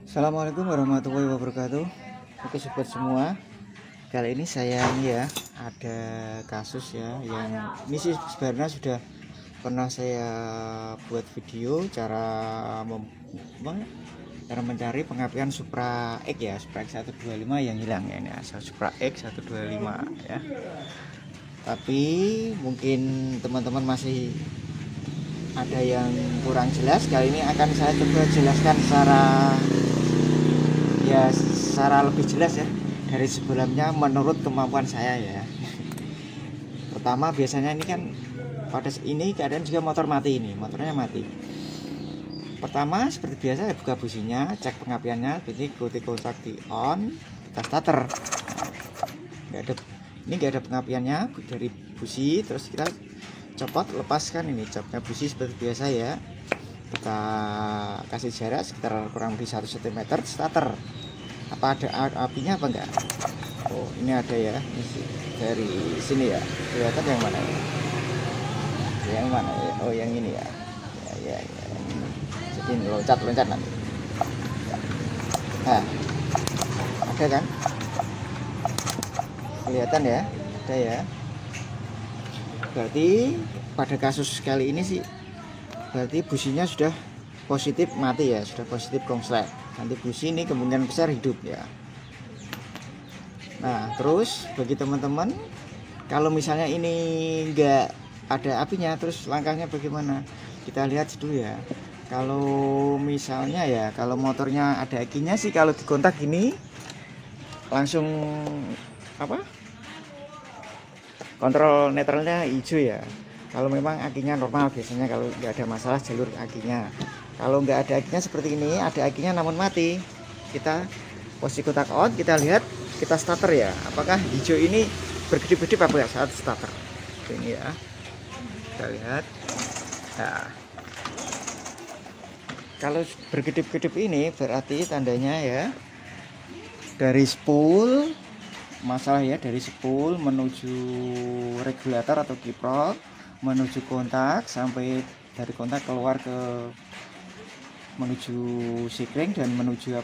Assalamualaikum warahmatullahi wabarakatuh. Oke sobat semua, kali ini saya ada kasus yang ini sih sebenarnya sudah pernah saya buat video cara mencari pengapian Supra X Supra X 125 yang hilang ini Supra X 125 ya. Tapi mungkin teman-teman masih ada yang kurang jelas. Kali ini akan saya coba jelaskan secara lebih jelas ya dari sebelumnya menurut kemampuan saya ya. Pertama, biasanya ini kan pada ini keadaan juga motornya mati. Pertama seperti biasa buka businya, cek pengapiannya, jadi ikuti kontak di on, kita starter. Nggak ada pengapiannya dari busi, terus kita copot, lepaskan ini capnya busi seperti biasa ya. Kita kasih jarak sekitar kurang lebih 1 cm, starter. Apa ada apinya apa enggak? Oh, ini ada ya. Dari sini ya. Kelihatan yang mana ya? Yang mana ya? Oh, yang ini ya. Ya. Jadi ini loncat nanti. Nah, ada kan? Kelihatan ya? Ada ya. Berarti pada kasus kali ini sih berarti businya sudah positif mati ya, sudah positif konslet. Nanti busi ini kemungkinan besar hidup ya. Nah, terus bagi teman-teman kalau misalnya ini enggak ada apinya, terus langkahnya bagaimana? Kita lihat dulu ya. Kalau misalnya ya, kalau motornya ada akinya sih, kalau dikontak gini langsung kontrol netralnya hijau ya. Kalau memang akinya normal, biasanya kalau nggak ada masalah jalur akinya. Kalau nggak ada akinya seperti ini, ada akinya namun mati, kita posisi kontak on, kita lihat, kita starter ya. Apakah hijau ini berkedip-kedip apa ya saat starter? Ini ya, kita lihat. Nah, kalau berkedip-kedip ini berarti tandanya ya dari spool masalah ya, dari spool menuju regulator atau kiprok, menuju kontak, sampai dari kontak keluar ke menuju sikring dan menuju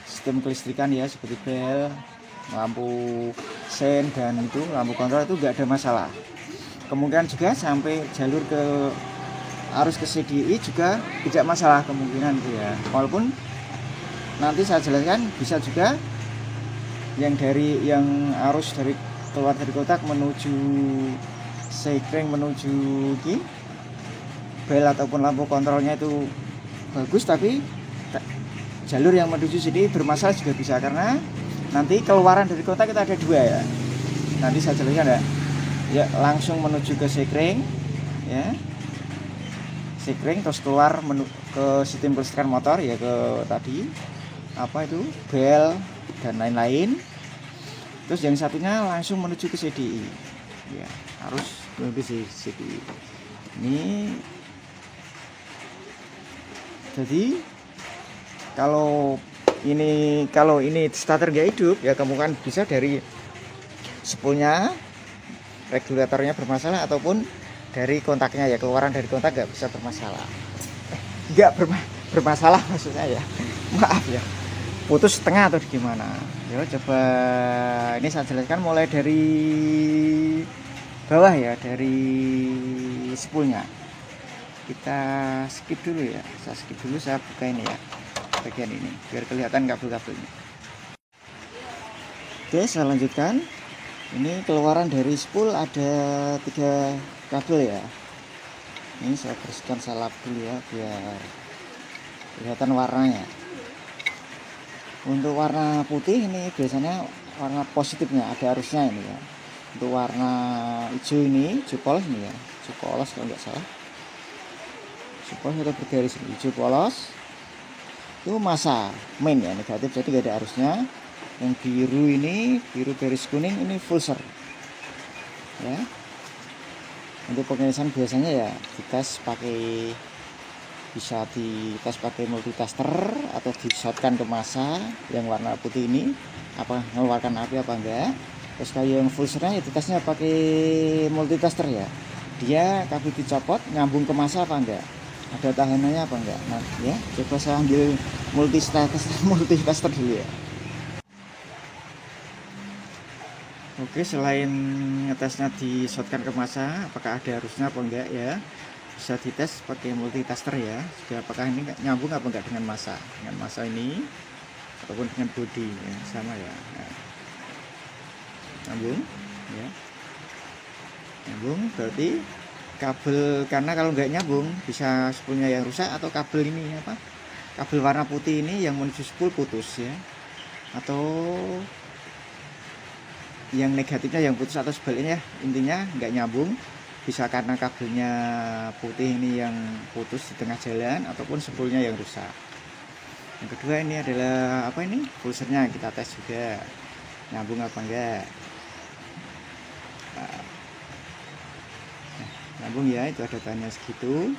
sistem kelistrikan ya, seperti bel, lampu sen, dan itu lampu kontrol itu enggak ada masalah. Kemungkinan juga sampai jalur ke arus ke CDI juga tidak masalah kemungkinan itu ya. Walaupun nanti saya jelaskan bisa juga yang arus dari keluar dari kotak menuju sikring, menuju bel ataupun lampu kontrolnya itu bagus, tapi jalur yang menuju sini bermasalah juga bisa, karena nanti keluaran dari kotak kita ada dua ya. Nanti saya jelaskan ya, langsung menuju ke sikring ya, sikring, terus keluar ke sistem kelistrikan motor ya, ke tadi bel dan lain-lain. Terus yang satunya langsung menuju ke CDI ya, harus menuju CDI ini. Jadi kalau ini starter nggak hidup ya, kemungkinan bisa dari spoolnya, regulatornya bermasalah, ataupun dari kontaknya ya, keluaran dari kontak nggak bisa bermasalah. Bermasalah maksudnya ya, maaf ya, putus setengah atau gimana ya. Coba ini saya jelaskan mulai dari bawah ya, dari spoolnya. Kita skip dulu ya, saya buka ini ya, bagian ini biar kelihatan kabel-kabelnya. Oke, saya lanjutkan. Ini keluaran dari spool ada 3 kabel ya. Ini saya bersihkan, saya lap dulu ya biar kelihatan warnanya. Untuk warna putih ini biasanya warna positifnya, ada arusnya ini ya. Untuk warna hijau ini, hijau polos ini ya, hijau polos kalau nggak salah, hijau polos atau bergaris ini, hijau polos itu masa main ya, negatif, jadi nggak ada arusnya. Yang biru ini, biru garis kuning ini full ser ya. Untuk pengisian biasanya ya bisa dites pakai multitaster atau disetkan ke masa yang warna putih ini, apa mengeluarkan api apa enggak. Terus kayak yang full sernya ya ditesnya pakai multitaster ya, dia kabel dicopot nyambung ke masa apa enggak, ada tahanannya apa enggak. Nah ya, coba saya ambil multitester dulu ya. Oke, selain ngetesnya di shotgun ke masa apakah ada arusnya apa enggak ya, bisa dites pakai multitester ya, juga apakah ini nyambung apa enggak dengan masa ini ataupun dengan bodi ya, sama ya. Nah, nyambung ya, nyambung berarti kabel, karena kalau nggak nyambung bisa spoolnya yang rusak atau kabel ini apa, kabel warna putih ini yang menuju spool putus ya, atau yang negatifnya yang putus atau sebaliknya, intinya nggak nyambung, bisa karena kabelnya putih ini yang putus di tengah jalan ataupun spoolnya yang rusak. Yang kedua ini adalah apa, ini pulsernya kita tes juga nyambung apa enggak. Nah, nyambung ya, itu ada tanya segitu.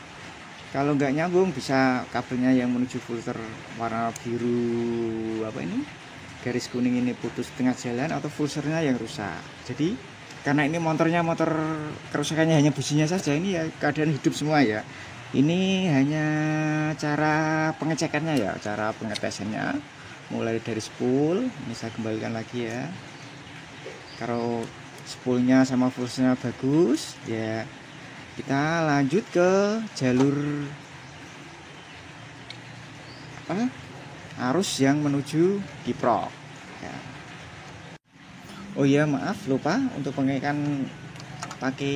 Kalau nggak nyambung bisa kabelnya yang menuju filter warna biru apa ini, garis kuning ini putus tengah jalan atau pulsernya yang rusak. Jadi karena ini motor kerusakannya hanya businya saja, ini ya keadaan hidup semua ya. Ini hanya cara pengecekannya ya, cara pengetesannya mulai dari spool. Ini saya kembalikan lagi ya. Kalau spoolnya sama pulsernya bagus ya, kita lanjut ke jalur apa, arus yang menuju kiprok ya. Oh iya, maaf lupa untuk pengecekan pakai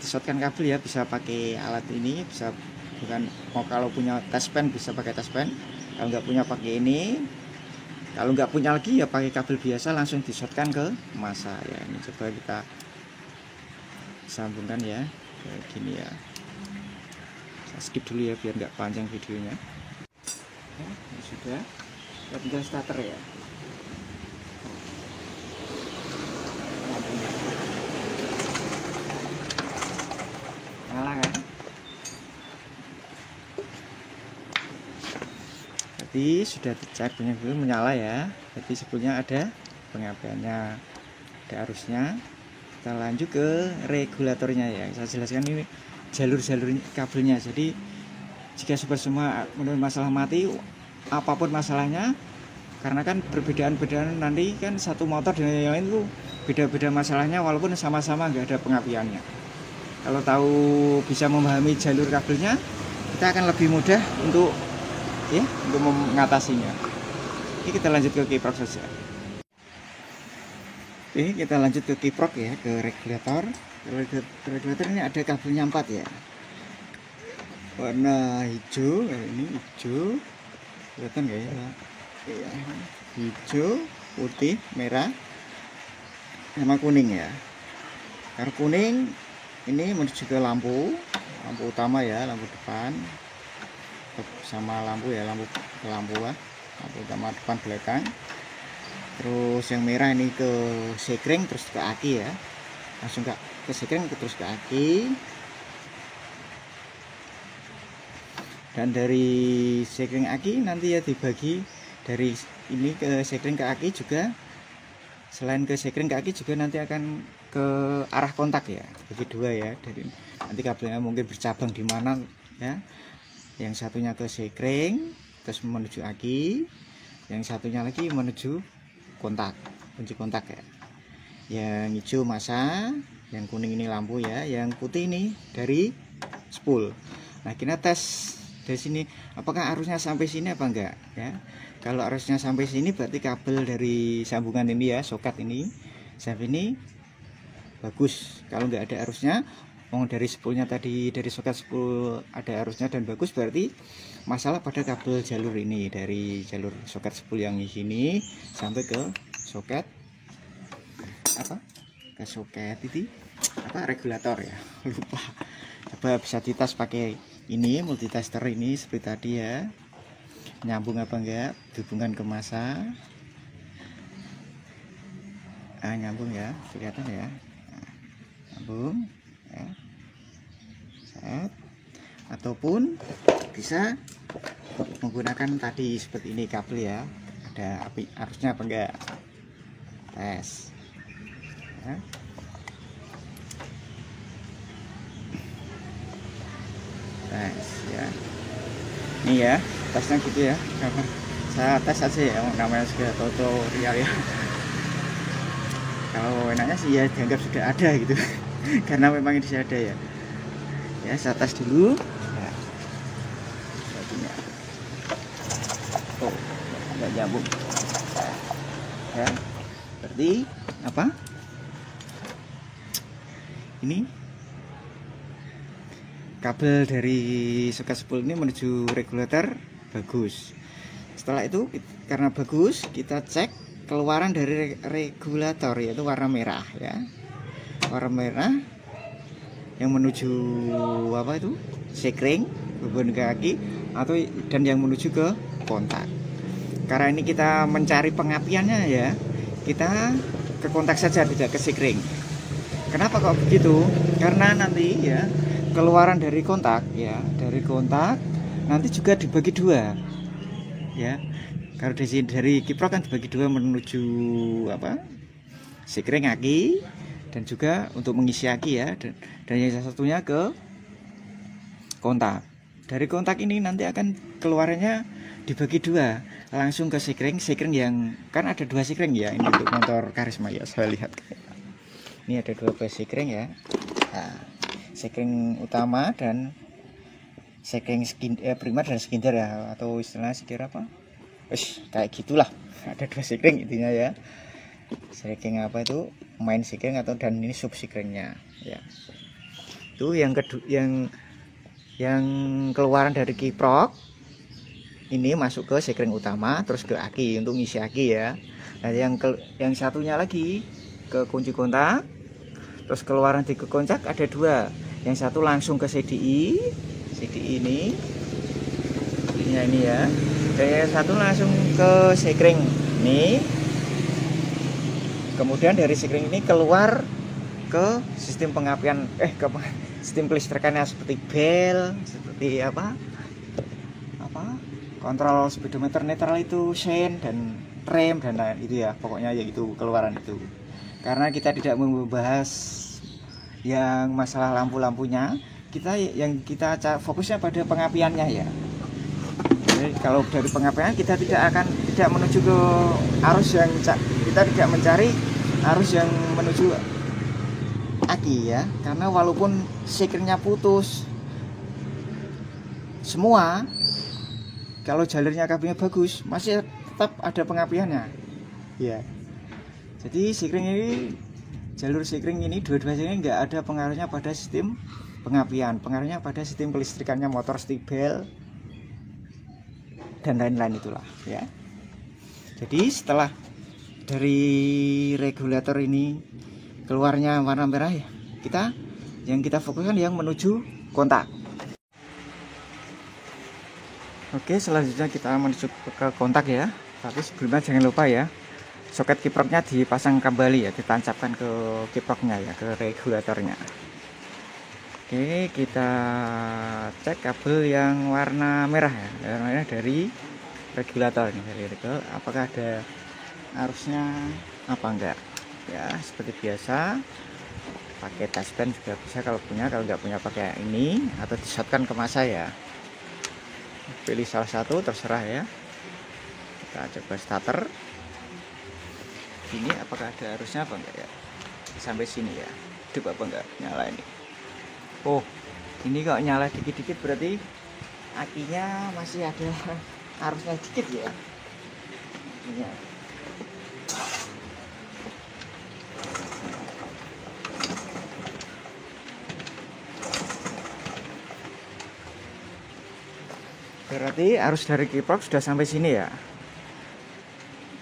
disotkan kabel ya, bisa pakai alat ini, bisa bukan mau kalau punya test pen bisa pakai test pen, kalau nggak punya pakai ini, kalau nggak punya lagi ya pakai kabel biasa langsung disotkan ke masa ya. Ini coba kita sambungkan ya kayak gini ya, saya skip dulu ya biar nggak panjang videonya. Ini sudah, kita tinggal starter ya. Nyala kan? Jadi sudah dicek benar-benar menyala ya. Jadi sebelumnya ada pengapiannya, ada arusnya. Kita lanjut ke regulatornya ya. Saya jelaskan ini jalur-jalur kabelnya. Jadi jika semua menurut masalah mati, apapun masalahnya, karena kan perbedaan nanti kan satu motor dengan yang lain tuh beda-beda masalahnya walaupun sama-sama nggak ada pengapiannya. Kalau tahu bisa memahami jalur kabelnya, kita akan lebih mudah untuk mengatasinya. Ini kita lanjut ke kiprok saja. Oke, kita lanjut ke kiprok ya, ke regulator. Regulator ini ada kabelnya 4 ya. Warna hijau, ini hijau, kelihatan nggak ya? Iya, hijau, putih, merah, sama kuning ya. Karena kuning ini menuju ke lampu utama ya, lampu depan sama lampu utama depan belakang. Terus yang merah ini ke sekring terus ke aki ya, langsung ke sekring terus ke aki. Dan dari sekring aki nanti ya dibagi dari ini ke sekring ke aki juga. Selain ke sekring ke aki juga nanti akan ke arah kontak ya, bagi dua ya. Dari nanti kabelnya mungkin bercabang di mana ya. Yang satunya ke sekring terus menuju aki, yang satunya lagi menuju kontak, kunci kontak ya. Yang hijau masa, yang kuning ini lampu ya, yang putih ini dari spool. Nah, kita tes dari sini apakah arusnya sampai sini apa enggak ya. Kalau arusnya sampai sini berarti kabel dari sambungan ini ya, soket ini sampai ini bagus. Kalau nggak ada arusnya, dari spoolnya tadi, dari soket spool ada arusnya dan bagus, berarti masalah pada kabel jalur ini, dari jalur soket spool yang di sini sampai ke soket apa, ke soket ini apa, regulator ya, lupa. Coba bisa dites pakai ini multitester ini seperti tadi ya, nyambung apa enggak, hubungan ke masa. Nyambung ya, kelihatan ya, nyambung ya. Ataupun bisa menggunakan tadi seperti ini kabel ya, ada arusnya apa enggak, tes ya. Tes ya, ini ya tesnya gitu ya. saya tes aja ya, namanya juga tutorial ya. Kalau enaknya sih ya dianggap sudah ada gitu karena memang ini sudah ada ya. Ya saya tes dulu ya, satunya. Oh nggak nyambung ya, berarti apa ini kabel dari soket spool ini menuju regulator bagus. Setelah itu karena bagus, kita cek keluaran dari regulator, yaitu warna merah ya, warna merah yang menuju apa itu sekring beban kaki atau dan yang menuju ke kontak. Karena ini kita mencari pengapiannya ya, kita ke kontak saja, tidak ke sekring. Kenapa kok begitu? Karena nanti ya keluaran dari kontak ya, dari kontak nanti juga dibagi dua ya. Kalau dari kiprok kan dibagi dua menuju apa sekring aki dan juga untuk mengisi aki ya, dan yang satunya ke kontak. Dari kontak ini nanti akan keluarannya dibagi dua langsung ke sekring yang kan ada dua sekring ya, ini untuk motor Karisma ya, saya lihat ini ada dua belas sekring ya. Nah, sekring utama dan sekring primer dan sekunder ya, atau istilahnya sekira apa? Kayak gitulah. Ada dua sekring intinya ya. Sekring apa itu? Main sekring atau dan ini sub sekringnya ya. Itu yang kedua, yang keluaran dari kiprok ini masuk ke sekring utama terus ke aki untuk ngisi aki ya. Nah, yang satunya lagi ke kunci kontak. Terus keluaran di kontak ada dua. Yang satu langsung ke CDI ini ya. Dan yang satu langsung ke sekring ini. Kemudian dari sekring ini keluar ke sistem pengapian ke sistem kelistrikannya seperti bel, seperti apa kontrol speedometer netral itu, sein dan rem dan lain itu ya, pokoknya ya itu keluaran itu. Karena kita tidak membahas yang masalah lampu-lampunya, yang kita fokusnya pada pengapiannya ya. Jadi kalau dari pengapian kita tidak menuju ke arus yang kita tidak mencari arus yang menuju aki ya, karena walaupun sekringnya putus semua, kalau jalurnya kabelnya bagus masih tetap ada pengapiannya ya. Jadi jalur sekring ini dua-duanya nggak ada pengaruhnya pada sistem pengapian, pengaruhnya pada sistem kelistrikannya motor, seperti bel dan lain-lain itulah ya. Jadi setelah dari regulator ini keluarnya warna merah ya, yang kita fokuskan yang menuju kontak. Oke, selanjutnya kita menuju ke kontak ya. Tapi sebelumnya jangan lupa ya, soket kiproknya dipasang kembali ya, ditancapkan ke kiproknya ya, ke regulatornya. Oke, kita cek kabel yang warna merah ya, warnanya dari regulator ini, dari regulator, apakah ada arusnya apa enggak ya. Seperti biasa pakai touchpen juga bisa kalau punya, kalau nggak punya pakai ini atau disetkan ke masa ya. Pilih salah satu terserah ya. Kita coba starter ini, apakah ada arusnya apa enggak ya, sampai sini ya. Hidup apa enggak, nyala ini. Oh, ini kok nyala dikit-dikit, berarti akinya masih ada arusnya dikit ya. Ini ya. Berarti arus dari kiprok sudah sampai sini ya.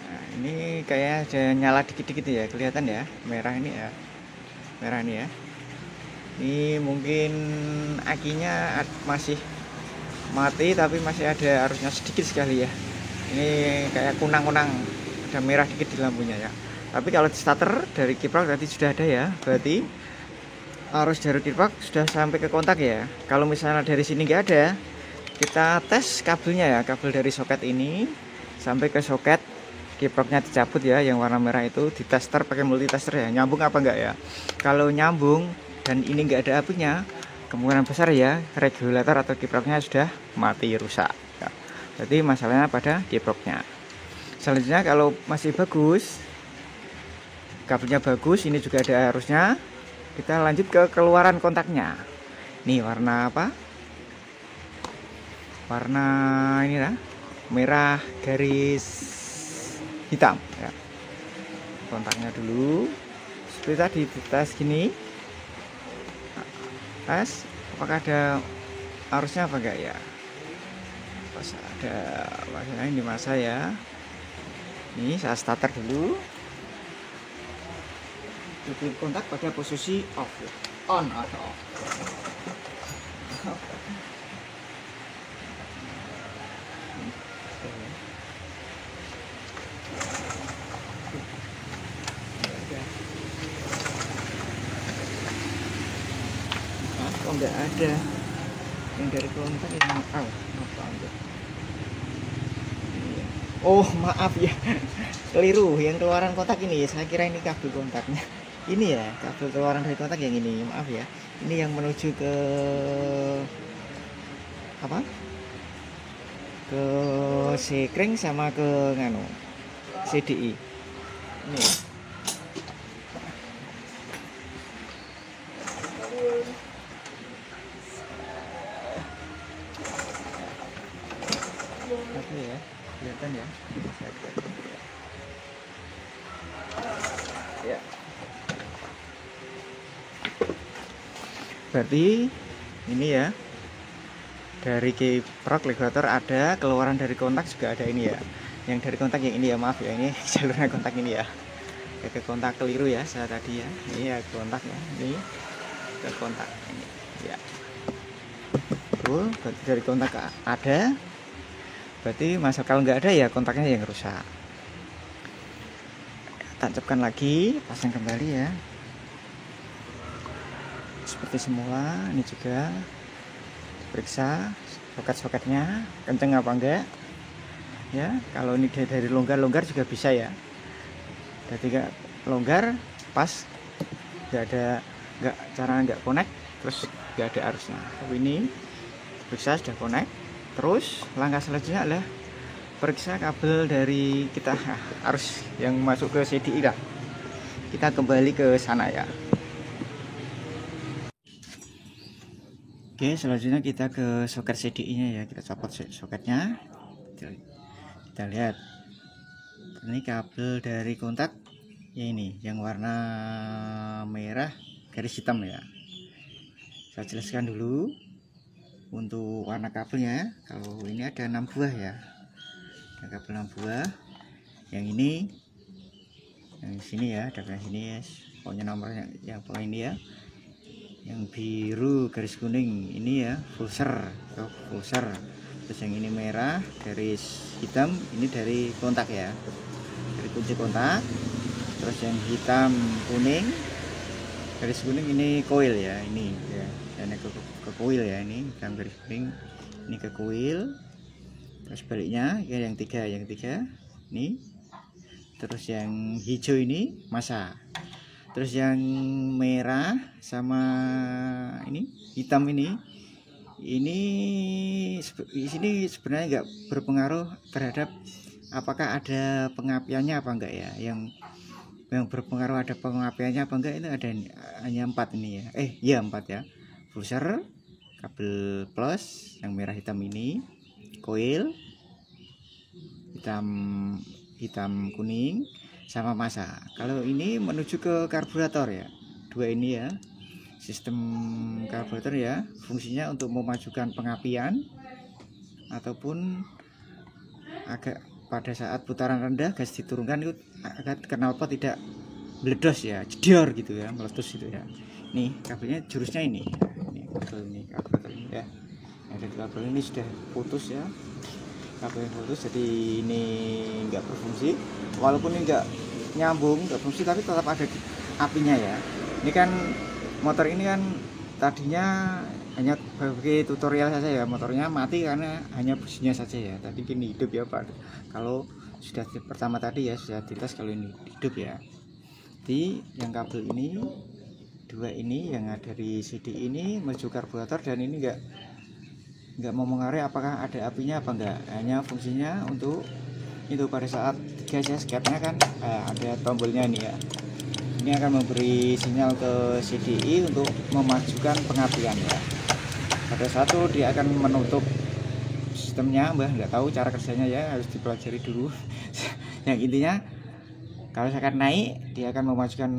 Nah, ini kayak ada nyala dikit-dikit ya, kelihatan ya, merah ini ya, merah ini ya. Ini mungkin akinya masih mati tapi masih ada arusnya sedikit sekali ya. Ini kayak kunang-kunang, ada merah dikit di lampunya ya. Tapi kalau di starter dari kiprok tadi sudah ada ya, berarti arus dari kiprok sudah sampai ke kontak ya. Kalau misalnya dari sini nggak ada, kita tes kabelnya ya, kabel dari soket ini sampai ke soket kiproknya dicabut ya, yang warna merah itu ditester pakai multitester ya, nyambung apa enggak ya. Kalau nyambung dan ini enggak ada apinya, kemungkinan besar ya regulator atau kiproknya sudah mati rusak ya. Berarti masalahnya pada kiproknya. Selanjutnya kalau masih bagus, kabelnya bagus, ini juga ada arusnya, kita lanjut ke keluaran kontaknya. Nih warna apa? Warna ini lah, merah garis hitam ya. Kontaknya dulu seperti tadi dites gini, tes apakah ada arusnya apa enggak ya. Pas ada masalah ini masa ya. Ini saya starter dulu. Tutup kontak pada posisi off, on atau off. Kok nggak ada yang dari kontak yang apa enggak? Oh maaf ya, keliru. Yang keluaran kontak ini, saya kira ini kabel kontaknya. Ini ya kabel keluaran dari kontak yang ini. Maaf ya, ini yang menuju ke apa? Ke sekring sama ke nganu CDI. Ini. Oke ya, kelihatan ya. Ya. Berarti ini ya, dari kiprok regulator ada, keluaran dari kontak juga ada ini ya. Yang dari kontak yang ini ya, maaf ya, ini jalurnya kontak ini ya. Ke kontak keliru ya saya tadi ya. Ini ya kontak ya, ini ke kontak ini ya. Berarti dari kontak ada. Berarti masa kalau nggak ada ya kontaknya yang rusak. Tancapkan lagi, pasang kembali ya. Seperti semula, ini juga periksa soket-soketnya kenceng apa enggak ya. Kalau ini dari longgar juga bisa ya. Jadi nggak longgar pas nggak connect, terus nggak ada arusnya. Tapi ini periksa sudah connect. Terus langkah selanjutnya adalah periksa kabel dari kita arus yang masuk ke CDI lah. Kita kembali ke sana ya. Oke, selanjutnya kita ke soket CDI-nya ya. Kita copot soketnya. Kita lihat. Ini kabel dari kontak ya, ini yang warna merah garis hitam ya. Saya jelaskan dulu. Untuk warna kabelnya, kalau ini ada 6 buah ya. Ada kabel 6 buah. Yang ini, yang di sini ya, ada yang sini ya. Pokoknya nomornya yang pokoknya ini ya. Yang biru garis kuning ini ya, pulser. Terus yang ini merah garis hitam, ini dari kontak ya. Dari kunci kontak. Terus yang hitam kuning garis kuning ini coil ya, ini ya. Dan ke coil ya, ini hitam garis kuning ini ke coil. Terus baliknya ya, yang tiga ini. Terus yang hijau ini masa. Terus yang merah sama ini hitam ini di sini sebenarnya nggak berpengaruh terhadap apakah ada pengapiannya apa enggak ya. Yang berpengaruh ada pengapiannya apa enggak itu ada hanya 4 ini ya. Ya 4 ya. Booster, kabel plus yang merah hitam ini, coil hitam kuning sama masa. Kalau ini menuju ke karburator ya. Dua ini ya. Sistem karburator ya, fungsinya untuk memajukan pengapian ataupun agak pada saat putaran rendah gas diturunkan itu agar knalpot tidak meledos ya, jedor gitu ya, meletus gitu ya. Nih kabelnya jurusnya ini kabel ini ya. Ada kabel ini sudah putus ya, kabelnya putus, jadi ini nggak berfungsi. Walaupun ini nggak nyambung, nggak fungsi, tapi tetap ada apinya ya. Ini kan motor ini kan tadinya hanya bagi tutorial saja ya, motornya mati karena hanya businya saja ya. Tadi ini hidup ya Pak. Kalau sudah pertama tadi ya sudah dites, kalau ini hidup ya. Jadi yang kabel ini dua ini yang ada di CD ini menuju karburator, dan ini nggak mau mengaruhi apakah ada apinya apa enggak, hanya fungsinya untuk itu pada saat gas ya, sketnya kan ada tombolnya ini ya, ini akan memberi sinyal ke CDI untuk memajukan pengapian ya. Pada saat itu dia akan menutup sistemnya, mbah nggak tahu cara kerjanya ya, harus dipelajari dulu. Yang intinya kalau saya akan naik dia akan memajukan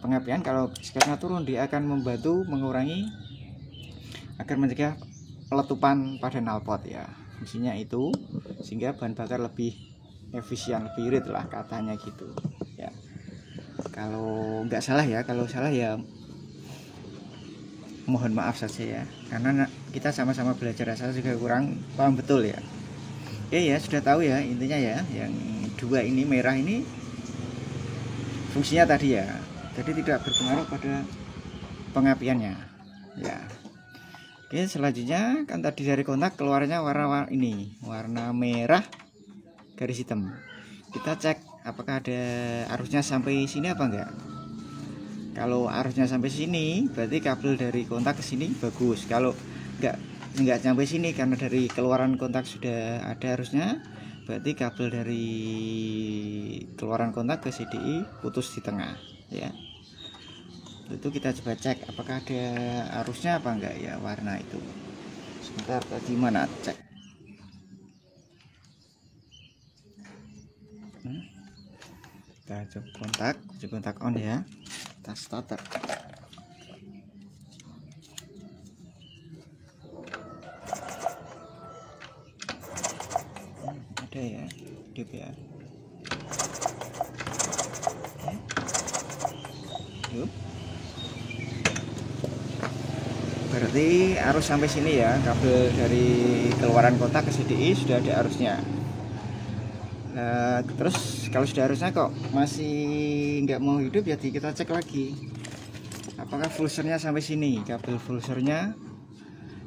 pengapian, kalau sketnya turun dia akan membantu mengurangi agar mencegah peletupan pada knalpot ya, fungsinya itu, sehingga bahan bakar lebih efisien, lebih irit lah katanya gitu ya. Kalau nggak salah ya, kalau salah ya mohon maaf saja ya, karena kita sama-sama belajar, saya juga kurang paham betul ya. Ya sudah tahu ya intinya ya, yang dua ini merah ini fungsinya tadi ya, jadi tidak berpengaruh pada pengapiannya ya. Oke, selanjutnya kan tadi dari kontak keluarnya warna ini, warna merah garis hitam. Kita cek apakah ada arusnya sampai sini apa enggak. Kalau arusnya sampai sini berarti kabel dari kontak ke sini bagus. Kalau enggak sampai sini karena dari keluaran kontak sudah ada arusnya, berarti kabel dari keluaran kontak ke CDI putus di tengah ya. Itu kita coba cek apakah ada arusnya apa enggak ya, warna itu. Sebentar, tadi mana cek. Kita coba kontak on ya, kita starter. Ada ya, hidup ya. Hidup. Berarti arus sampai sini ya, kabel dari keluaran kontak ke CDI sudah ada arusnya. Nah, terus kalau sudah arusnya kok masih nggak mau hidup ya, kita cek lagi apakah fulsernya sampai sini. Kabel fulsernya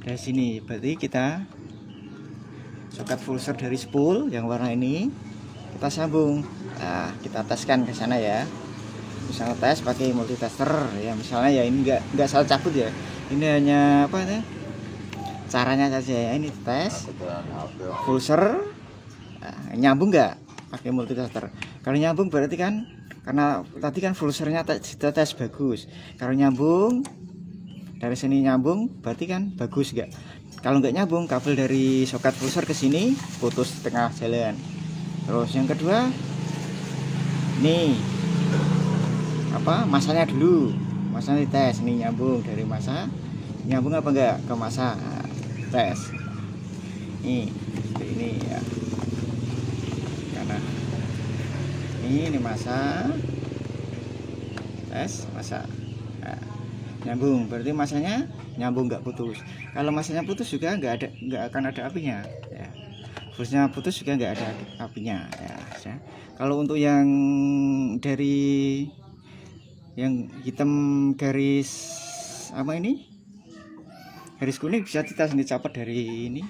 dari sini, berarti kita soket fulser dari spool yang warna ini kita sambung. Nah, kita teskan ke sana ya, misalnya tes pakai multitester ya, misalnya ya ini nggak salah cabut ya, ini hanya apa ya, caranya saja ya. Ini tes fulser, nyambung nggak pakai multitester. Kalau nyambung berarti kan, karena tadi kan fulsernya kita tes bagus, kalau nyambung dari sini nyambung berarti kan bagus nggak. Kalau nggak nyambung, kabel dari soket fulser ke sini putus di tengah jalan. Terus yang kedua nih apa, masanya dulu, masanya dites, ini nyambung dari masa, nyambung apa enggak ke masa, nah, tes ini ya, karena ini masa, tes masa, nah, nyambung berarti masanya nyambung, nggak putus. Kalau masanya putus juga nggak akan ada apinya ya, fusnya putus juga nggak ada apinya ya. Kalau untuk yang dari yang hitam garis apa ini, garis kuning, bisa dites, ini copot dari ini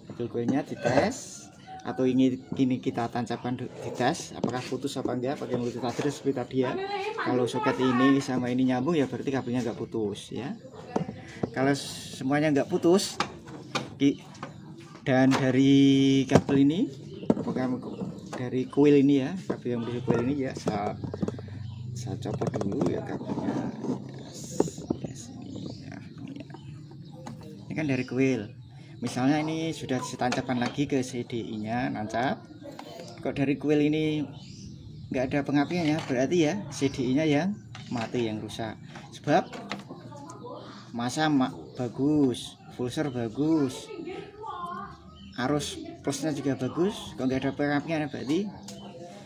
kabel kuenya dites, atau ini kita tancapkan dites apakah putus apa enggak pakai multitester seperti tadi ya. Kalau soket ini sama ini nyambung ya berarti kabelnya nggak putus ya. Kalau semuanya nggak putus dan dari kabel ini, bukan dari kuil ini ya, kabel yang dari kuil ini ya, saya copot dulu ya kabelnya. Ini kan dari kuil, misalnya ini sudah ditancapkan lagi ke CDI nya, nancap. Kok dari kuil ini nggak ada pengapiannya, berarti ya CDI nya yang mati, yang rusak. Sebab masa bagus, fulser bagus, arus plusnya juga bagus, kok nggak ada pengapiannya, berarti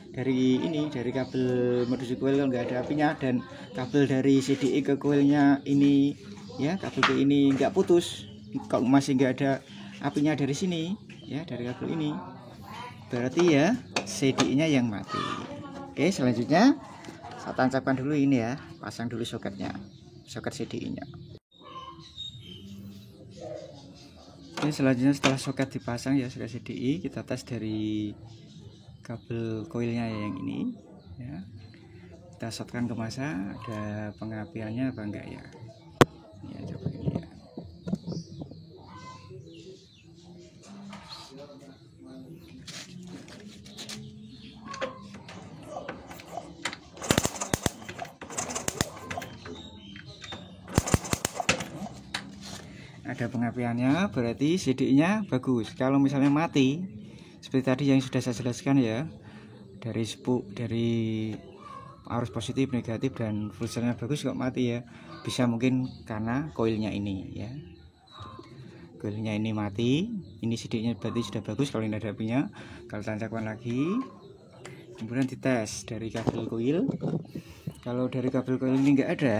dari ini, dari kabel menuju kuil nggak ada apinya. Dan kabel dari CDI ke kuilnya ini ya, kabel ke ini nggak putus, kok masih nggak ada apinya dari sini ya, dari kabel ini, berarti ya CDI nya yang mati. Oke, selanjutnya saya tancapkan dulu ini ya, pasang dulu soketnya, soket CDI nya. Oke, selanjutnya setelah soket dipasang ya, soket CDI, kita tes dari kabel koilnya yang ini ya, kita shotkan ke masa, ada pengapiannya apa enggak ya. Ya, coba ini ya. ada pengapiannya, berarti CDI-nya bagus. Kalau misalnya mati, seperti tadi yang sudah saya jelaskan ya, dari arus positif, negatif, dan full cellnya bagus kok mati ya, bisa mungkin karena koilnya ini ya, koilnya ini mati. Ini CDI-nya berarti sudah bagus. Kalau ini ada apinya, kalau tancapkan lagi, kemudian dites dari kabel koil. Kalau dari kabel koil ini enggak ada,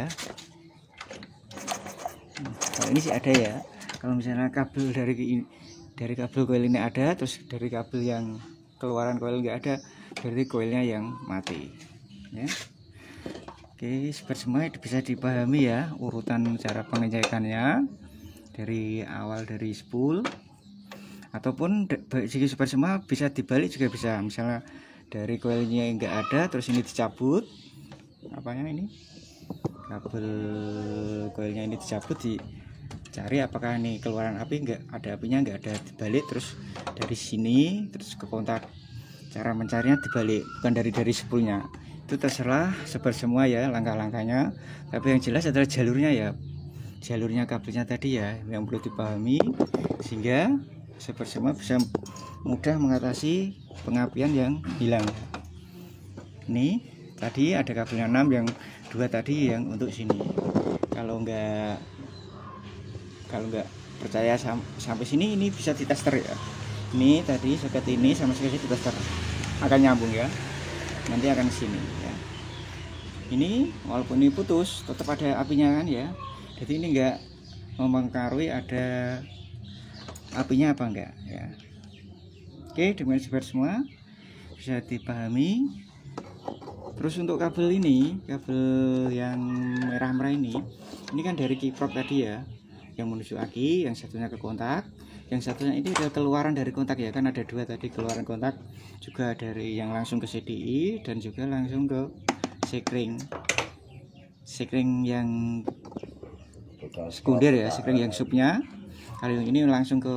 kalau ini sih ada ya. Kalau misalnya kabel dari kabel koil ini ada, terus dari kabel yang keluaran koil enggak ada, berarti koilnya yang mati ya. Oke, seperti semua bisa dipahami ya urutan cara pengecekannya, dari awal dari spool, ataupun segi seperti semua bisa dibalik juga bisa. Misalnya dari koilnya enggak ada, terus ini dicabut, apanya ini, kabel koilnya ini dicabut, dicari apakah ini keluaran api, enggak ada apinya, enggak ada, dibalik, terus dari sini terus ke kontak. Cara mencarinya dibalik, bukan dari spoolnya. Itu terserah seperti semua ya langkah-langkahnya, tapi yang jelas adalah jalurnya ya, jalurnya kabelnya tadi ya yang perlu dipahami, sehingga seperti semua bisa mudah mengatasi pengapian yang hilang. Ini tadi ada kabelnya 6, yang 2 tadi yang untuk sini. Kalau enggak percaya sampai sini, ini bisa ditester ya. Ini tadi soket ini sama soket ini ditester, akan nyambung ya, nanti akan sini ya. Ini walaupun ini putus, tetap ada apinya kan ya, jadi ini enggak mempengaruhi ada apinya apa enggak ya. Oke, dengan seperti semua bisa dipahami. Terus untuk kabel ini, kabel yang merah-merah ini kan dari kiprop tadi ya, yang menuju aki, yang satunya ke kontak, yang satunya ini adalah keluaran dari kontak ya, kan ada 2 tadi keluaran kontak, juga dari yang langsung ke CDI dan juga langsung ke sekring yang sekunder ya, sekring yang subnya. Kalau yang ini langsung ke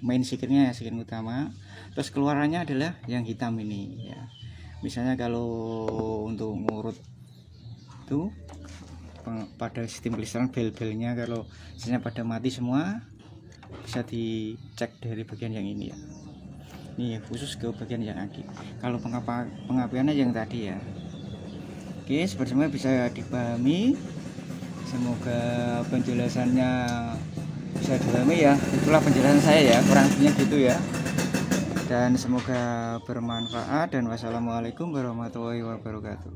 main sekringnya ya, sekring utama. Terus keluarannya adalah yang hitam ini ya. Misalnya kalau untuk ngurut itu pada sistem kelistrikan, bel-belnya kalau misalnya pada mati semua, bisa dicek dari bagian yang ini ya. Ini khusus ke bagian yang aki. Kalau pengapiannya yang tadi ya. Oke, seperti semua bisa dipahami. Semoga penjelasannya bisa dipahami ya. Itulah penjelasan saya ya, kurang lebihnya gitu ya. Dan semoga bermanfaat, dan wassalamualaikum warahmatullahi wabarakatuh.